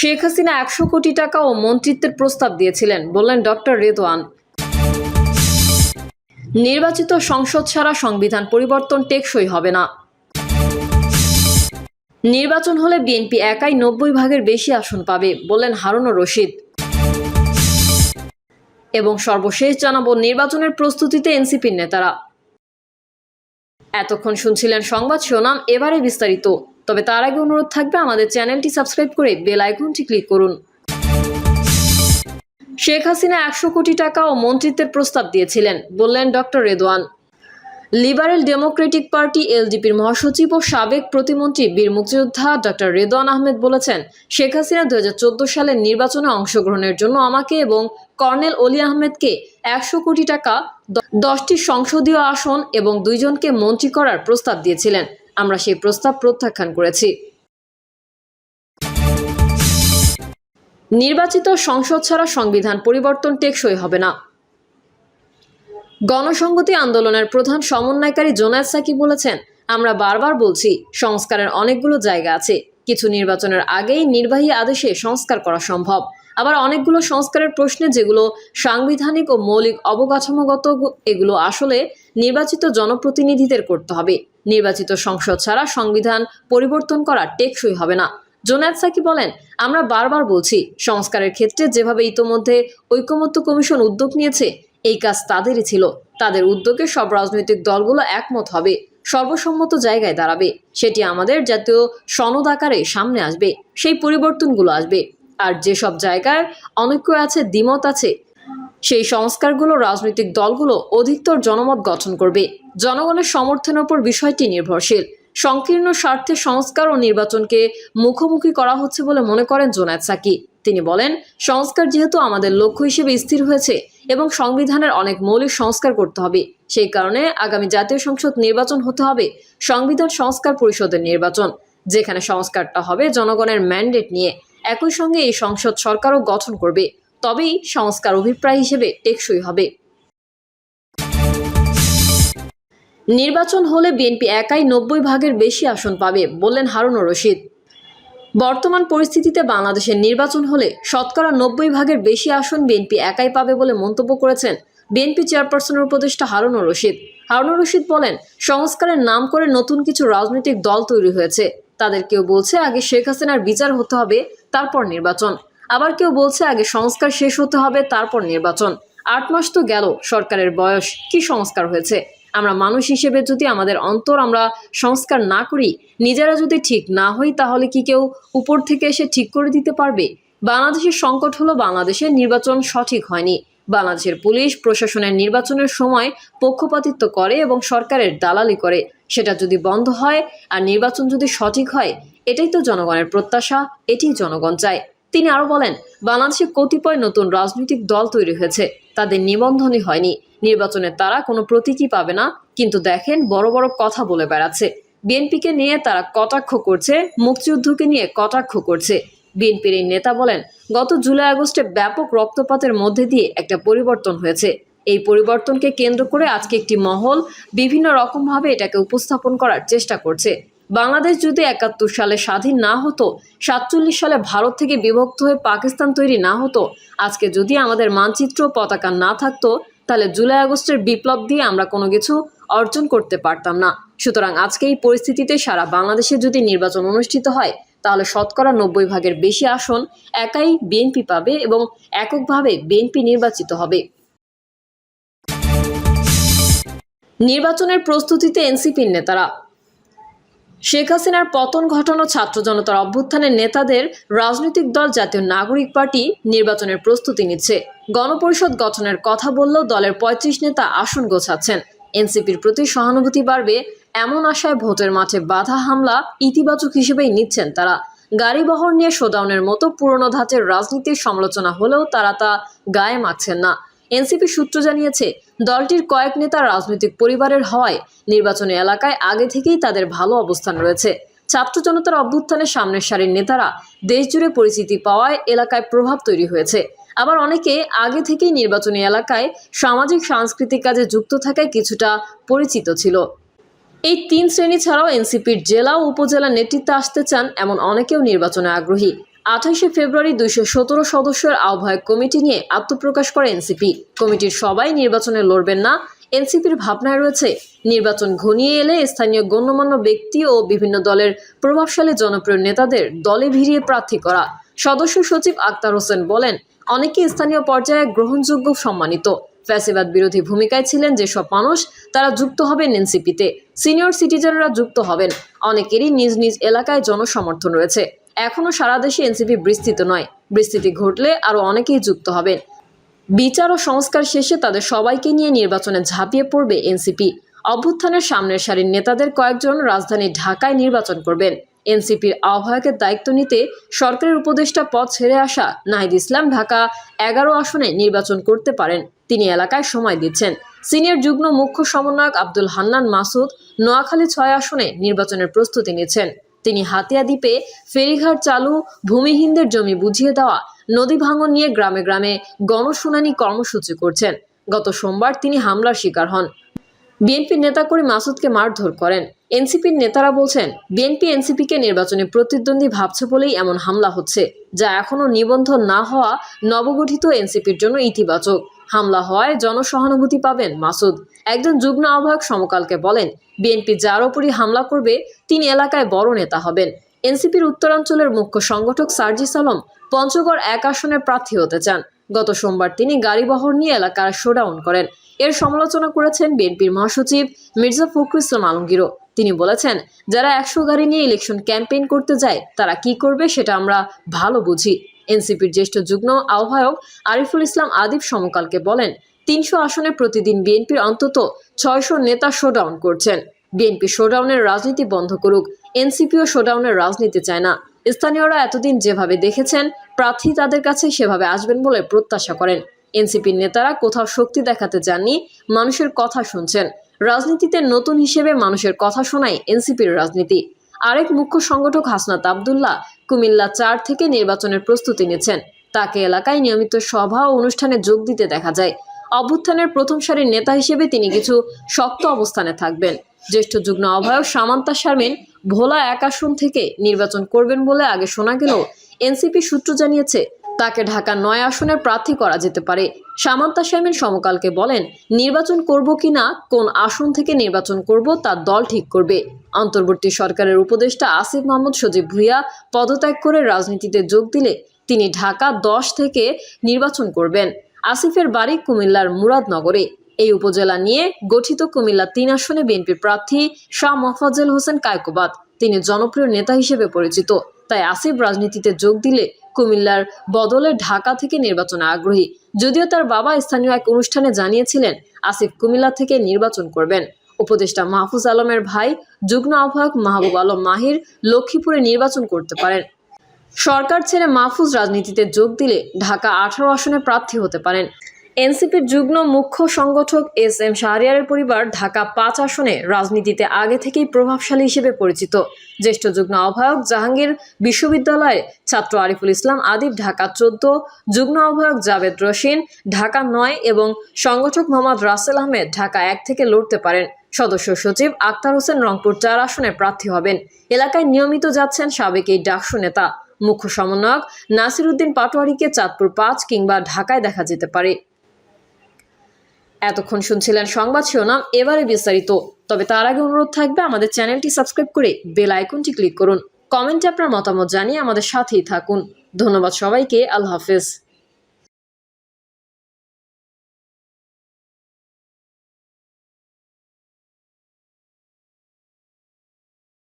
শেখ হাসিনা ১০০ কোটি টাকা ও মন্ত্রিত্বের প্রস্তাব দিয়েছিলেন, বললেন ডক্টর রেদওয়ান। নির্বাচিত সংসদ ছাড়া সংবিধান পরিবর্তন টেকসই হবে না। নির্বাচন হলে বিএনপি একাই ৯০ ভাগের বেশি আসন পাবে, বললেন হারুনুর রশিদ। এবং সর্বশেষ জানাবো নির্বাচনের প্রস্তুতিতে এনসিপির নেতারা। এতক্ষণ শুনছিলেন সংবাদ শিরোনাম, এবারে বিস্তারিত। তবে তার আগে অনুরোধ থাকবে আমাদের চ্যানেলটি সাবস্ক্রাইব করে বেল আইকনটি ক্লিক করুন। শেখ হাসিনা ১০০ কোটি টাকা ও মন্ত্রিত্বের প্রস্তাব দিয়েছিলেন, বললেন doctor Redwan. Liberal democratic party এলডিপির মহাসচিব ও সাবেক প্রতিমন্ত্রী বীর মুক্তিযোদ্ধা ডক্টর রেদওয়ান আহমেদ বলেছেন, শেখ হাসিনা ২০১৪ সালের নির্বাচনে অংশগ্রহণের জন্য আমাকে এবং কর্নেল অলি আহমেদকে ১০০ কোটি টাকা, ১০টি সংসদীয় আসন এবং ২ জনকে মন্ত্রী করার প্রস্তাব দিয়েছিলেন। আমরা সেই প্রস্তাব প্রত্যাখ্যান করেছি। নির্বাচিত সংসদ ছাড়া সংবিধান পরিবর্তন টেকসই হবে না। গণসংহতি আন্দোলনের প্রধান সমন্বয়কারী জোনায়েদ সাকি বলেছেন, আমরা বারবার বলছি সংস্কারের অনেকগুলো জায়গা আছে। কিছু নির্বাচনের আগেই নির্বাহী আদেশে সংস্কার করা সম্ভব, আবার অনেকগুলো সংস্কারের প্রশ্নে যেগুলো সাংবিধানিক ও মৌলিক অবকাঠামোগত, এগুলো আসলে নির্বাচিত জনপ্রতিনিধিদের করতে হবে। নির্বাচিত সংসদ ছাড়া সংবিধান পরিবর্তন করা টেকসই হবে না। জোনায়েদ সাকি বলেন, আমরা বারবার বলছি সংস্কারের ক্ষেত্রে যেভাবে ইতোমধ্যে ঐকমত্য কমিশন উদ্যোগ নিয়েছে, এই কাজ তাদেরই ছিল। তাদের উদ্যোগে সব রাজনৈতিক দলগুলো একমত হবে, সর্বসম্মত জায়গায় দাঁড়াবে। সেটি আমাদের জাতীয় সনদ আকারে সামনে আসবে, সেই পরিবর্তনগুলো আসবে। আর যেসব জায়গায় অনৈক্য আছে, দ্বিমত আছে, সেই সংস্কারগুলো রাজনৈতিক দলগুলো অধিকতর জনমত গঠন করবে। জনগণের সমর্থনের উপর বিষয়টি নির্ভরশীল। সংকীর্ণ স্বার্থে সংস্কার ও নির্বাচনকে মুখোমুখি করা হচ্ছে বলে মনে করেন জোনায়েদ সাকি। তিনি বলেন, সংস্কার যেহেতু আমাদের লক্ষ্য হিসেবে স্থির হয়েছে এবং সংবিধানের অনেক মৌলিক সংস্কার করতে হবে, সেই কারণে আগামী জাতীয় সংসদ নির্বাচন হতে হবে সংবিধান সংস্কার পরিষদের নির্বাচন, যেখানে সংস্কারটা হবে জনগণের ম্যান্ডেট নিয়ে। একই সঙ্গে এই সংসদ সরকারও গঠন করবে, তবেই সংস্কার অভিপ্রায় হিসেবে টেকসই হবে। নির্বাচন হলে বিএনপি একাই ৯০ ভাগের বেশি আসন পাবে, বললেন হারুনুর রশিদ। বর্তমান পরিস্থিতিতে বাংলাদেশের নির্বাচন হলে শতকরা ৯০ ভাগের বেশি আসন বিএনপি একাই পাবে বলে মন্তব্য করেছেন বিএনপি চেয়ারপারসনের উপদেষ্টা হারুনুর রশিদ। হারুনুর রশিদ বলেন, সংস্কারের নাম করে নতুন কিছু রাজনৈতিক দল তৈরি হয়েছে। তাদের কেউ বলছে আগে শেখ হাসিনার বিচার হতে হবে, তারপর নির্বাচন। আবার কেউ বলছে আগে সংস্কার শেষ হতে হবে, তারপর নির্বাচন। ৮ মাস তো গেল সরকারের বয়স, কি সংস্কার হয়েছে? আমরা মানুষ হিসেবে যদি আমাদের অন্তর আমরা সংস্কার না করি, নিজেরা যদি ঠিক না হই, তাহলে কি কেউ উপর থেকে এসে ঠিক করে দিতে পারবে? বাংলাদেশের সংকট হলো বাংলাদেশের নির্বাচন সঠিক হয়নি। বাংলাদেশের পুলিশ প্রশাসনের নির্বাচনের সময় পক্ষপাতিত্ব করে এবং সরকারের দালালি করে। সেটা যদি বন্ধ হয় আর নির্বাচন যদি সঠিক হয়, এটাই তো জনগণের প্রত্যাশা, এটিই জনগণ চায়। তিনি আরো বলেন, বাংলাদেশে কতিপয় নতুন রাজনৈতিক দল তৈরি হয়েছে, তাদের নিবন্ধনই হয়নি। নির্বাচনে তারা কোনো প্রতীকই পাবে না, কিন্তু দেখেন বড় বড় কথা বলে বেড়াচ্ছে। বিএনপিকে নিয়ে তারা কটাক্ষ করছে, মুক্তিযুদ্ধকে নিয়ে কটাক্ষ করছে। বিএনপির এই নেতা বলেন, গত জুলাই আগস্টে ব্যাপক রক্তপাতের মধ্যে দিয়ে একটা পরিবর্তন হয়েছে। এই পরিবর্তনকে কেন্দ্র করে আজকে একটি মহল বিভিন্ন রকমভাবে এটাকে উপস্থাপন করার চেষ্টা করছে। বাংলাদেশ যদি ৭১ সালে স্বাধীন না হতো, ৪৭ সালে ভারত থেকে বিভক্ত হয়ে পাকিস্তান তৈরি না হতো, আজকে যদি আমাদের মানচিত্র পতাকা না থাকতো, তাহলে জুলাই আগস্টের বিপ্লব দিয়ে আমরা কোনো কিছু অর্জন করতে পারতাম না। সুতরাং আজকে এই পরিস্থিতিতে সারা বাংলাদেশে যদি নির্বাচন অনুষ্ঠিত হয়, তাহলে শতকরা ৯০ ভাগের বেশি আসন একাই বিএনপি পাবে এবং এককভাবে বিএনপি নির্বাচিত হবে। নির্বাচনের প্রস্তুতিতে এনসিপির নেতারা। শেখ হাসিনার পতন ঘটানো ছাত্র জনতার অভ্যুত্থানের নেতাদের রাজনৈতিক দল জাতীয় নাগরিক পার্টি নির্বাচনের প্রস্তুতি নিচ্ছে। গণপরিষদ গঠনের কথা বললেও দলের ৩৫ নেতা আসন গোছাচ্ছেন। এনসিপির প্রতি সহানুভূতি বাড়বে এমন আশায় ভোটের মাঠে বাধা হামলা ইতিবাচক হিসেবেই নিচ্ছেন তারা। গাড়ি বহর নিয়ে শোডাউনের মতো পুরনো ধাঁচের রাজনীতির সমালোচনা হলেও তারা তা গায়ে মাখছেন না। এনসিপি সূত্র জানিয়েছে, দলটির কয়েক নেতা রাজনৈতিক পরিবারের হওয়ায় নির্বাচনী এলাকায় আগে থেকেই তাদের ভালো অবস্থান রয়েছে। ছাত্র জনতার অভ্যুত্থানের সামনের সারির নেতারা দেশজুড়ে পরিচিতি পাওয়ায় এলাকায় প্রভাব তৈরি হয়েছে। আবার অনেকে আগে থেকেই নির্বাচনী এলাকায় সামাজিক সাংস্কৃতিক কাজে যুক্ত থাকায় কিছুটা পরিচিত ছিল। এই ৩ শ্রেণী ছাড়াও এনসিপির জেলা ও উপজেলা নেতৃত্বে আসতে চান এমন অনেকেও নির্বাচনে আগ্রহী। 28 ফেব্রুয়ারি 217 সদস্যের আহ্বায়ক কমিটি নিয়ে আত্মপ্রকাশ করে এনসিপি। কমিটির সবাই নির্বাচনে লড়বেন না। এনসিপির ভাবনায় রয়েছে নির্বাচন ঘনিয়ে এলে স্থানীয় গণ্যমান্য ব্যক্তি ও বিভিন্ন দলের প্রভাবশালী জনপ্রিয় নেতাদের দলে ভিড়িয়ে প্রার্থী করা। সদস্য সচিব আক্তার হোসেন বলেন, অনেকে স্থানীয় পর্যায়ে গ্রহণযোগ্য সম্মানিত। ফ্যাসিবাদ বিরোধী ভূমিকায় ছিলেন যেসব মানুষ, তারা যুক্ত হবেন এনসিপিতে। সিনিয়র সিটিজেনরা যুক্ত হবেন। অনেকেরই নিজ নিজ এলাকায় জনসমর্থন রয়েছে। এখনো সারা দেশে এনসিপি বিস্তৃত নয়। বিস্তৃতি ঘটলে আরও অনেকেই যুক্ত হবেন। বিচার ও সংস্কার শেষে তাদের সবাইকে নিয়ে নির্বাচনে ঝাঁপিয়ে পড়বে এনসিপি। অভ্যুত্থানের সামনের সারির নেতাদের কয়েকজন রাজধানী ঢাকায় নির্বাচন করবেন। এনসিপির আহ্বায়কের দায়িত্ব নিতে সরকারের উপদেষ্টা পদ ছেড়ে আসা নাহিদ ইসলাম ঢাকা 11 আসনে নির্বাচন করতে পারেন। তিনি এলাকায় সময় দিচ্ছেন। সিনিয়র যুগ্ম মুখ্য সমন্বয়ক আব্দুল হান্নান মাসুদ নোয়াখালী 6 আসনে নির্বাচনের প্রস্তুতি নিচ্ছেন। তিনি হাতিয়া দ্বীপে ফেরিঘাট চালু, ভূমিহীনদের জমি বুঝিয়ে দেওয়া, নদী ভাঙন নিয়ে গ্রামে গ্রামে গণশুনানি কর্মসূচি করছেন। গত সোমবার তিনি হামলার শিকার হন। বিএনপির নেতাকর্মী মাসুদকে মারধর করেন। এনসিপির নেতারা বলছেন, বিএনপি এনসিপিকে নির্বাচনে প্রতিদ্বন্দ্বী ভাবছে বলেই এমন হামলা হচ্ছে, যা এখনও নিবন্ধন না হওয়া নবগঠিত এনসিপির জন্য ইতিবাচক। হামলা হওয়ায় জনসহানুভূতি পাবেন মাসুদ। একজন যুগ্ম আহ্বায়ক সমকালকে বলেন, বিএনপি যার ওপরই হামলা করবে তিনি এলাকায় বড় নেতা হবেন। এনসিপির উত্তরাঞ্চলের মুখ্য সংগঠক সার্জিস আলম পঞ্চগড় 1 আসনের প্রার্থী হতে চান। গত সোমবার তিনি গাড়িবহর নিয়ে এলাকার শোডাউন করেন। এর সমালোচনা করেছেন বিএনপির মহাসচিব মির্জা ফখরুল ইসলাম আলমগীরও। তিনি বলেছেন, যারা 100 গাড়ি নিয়ে ইলেকশন ক্যাম্পেইন করতে যায় তারা কি করবে সেটা আমরা ভালো বুঝি। এনসিপির জ্যেষ্ঠ যুগ্ম আহ্বায়ক আরিফুল ইসলাম আদিব সমকালকে বলেন, 300 আসনে প্রতিদিন বিএনপির অন্তত 600 নেতা শোডাউন করছেন। বিএনপি শোডাউনের রাজনীতি বন্ধ করুক, এনসিপিও শোডাউনের রাজনীতি চায় না। স্থানীয়রা এতদিন যেভাবে দেখেছেন প্রার্থী তাদের কাছে সেভাবে আসবেন বলে প্রত্যাশা করেন। এনসিপির নেতারা কোথাও শক্তি দেখাতে যাননি, মানুষের কথা শুনছেন। রাজনীতিতে নতুন হিসেবে মানুষের কথা শোনাই এনসিপির রাজনীতি। আরেক মুখ্য সংগঠক হাসনাত আবদুল্লাহ কুমিল্লা 4 থেকে নির্বাচনের প্রস্তুতি নিচ্ছেন। তাকে এলাকায় নিয়মিত সভা ও অনুষ্ঠানে যোগ দিতে দেখা যায়। অভ্যুত্থানের প্রথম সারির নেতা হিসেবে তিনি কিছু শক্ত অবস্থানে থাকবেন। জ্যেষ্ঠ যুগ্ম আহ্বায়ক সামান্তা শারমিন ভোলা 1 আসন থেকে নির্বাচন করবেন বলে আগে শোনা গেলেও এনসিপি সূত্র জানিয়েছে তাকে ঢাকা 9 আসনের প্রার্থী করা যেতে পারে। সামান্তা শারমিন সমকালকে বলেন, নির্বাচন করব কিনা, কোন আসন থেকে নির্বাচন করব তা দল ঠিক করবে। অন্তর্বর্তী সরকারের উপদেষ্টা আসিফ মাহমুদ সজীব ভুঁইয়া পদত্যাগ করে রাজনীতিতে যোগ দিলে তিনি ঢাকা 10 থেকে নির্বাচন করবেন। আসিফের বাড়ি কুমিল্লার মুরাদনগরে। এই উপজেলা নিয়ে গঠিত কুমিল্লা 3 আসনে বিএনপির প্রার্থী শাহ মোফাজ্জল হোসেন কায়কোবাদ। তিনি জনপ্রিয় নেতা হিসেবে পরিচিত। তাই আসিফ রাজনীতিতে যোগ দিলে কুমিল্লার বদলে ঢাকা থেকে নির্বাচনে আগ্রহী। যদিও তার বাবা স্থানীয় এক অনুষ্ঠানে জানিয়েছিলেন আসিফ কুমিল্লা থেকে নির্বাচন করবেন। উপদেষ্টা মাহফুজ আলমের ভাই যুগ্ম আহ্বায়ক মাহবুব আলম মাহির লক্ষ্মীপুরে নির্বাচন করতে পারেন। সরকার ছেড়ে মাহফুজ রাজনীতিতে যোগ দিলে ঢাকা 18 আসনে প্রার্থী হতে পারেন। এনসিপির যুগ্ম মুখ্য সংগঠক SM শাহরিয়ারের পরিবার ঢাকা 5 আসনে রাজনীতিতে আগে থেকেই প্রভাবশালী হিসেবে পরিচিত। জ্যেষ্ঠ যুগ্ম আহ্বায়ক জাহাঙ্গীর বিশ্ববিদ্যালয়ের ছাত্র আরিফুল ইসলাম আদিব ঢাকা 14, যুগ্ম আহ্বায়ক জাবেদ রশিন ঢাকা 9 এবং সংগঠক মোহাম্মদ রাসেল আহমেদ ঢাকা 1 থেকে লড়তে পারেন। সদস্য সচিব আক্তার হোসেন রংপুর 4 আসনে প্রার্থী হবেন। এলাকায় নিয়মিত যাচ্ছেন সাবেক এই ডাকসু নেতা। মুখ্য সমন্বয়ক নাসির উদ্দিন পাটোয়ারিকে চাঁদপুর 5 কিংবা ঢাকায় দেখা যেতে পারে। এতক্ষণ শুনছিলেন সংবাদ শিরোনাম, এবারে বিস্তারিত। তবে তার আগে অনুরোধ থাকবে আমাদের চ্যানেলটি সাবস্ক্রাইব করে বেল আইকনটি ক্লিক করুন। কমেন্টে আপনার মতামত জানিয়ে আমাদের সাথেই থাকুন। ধন্যবাদ সবাইকে। আল্লাহ হাফেজ।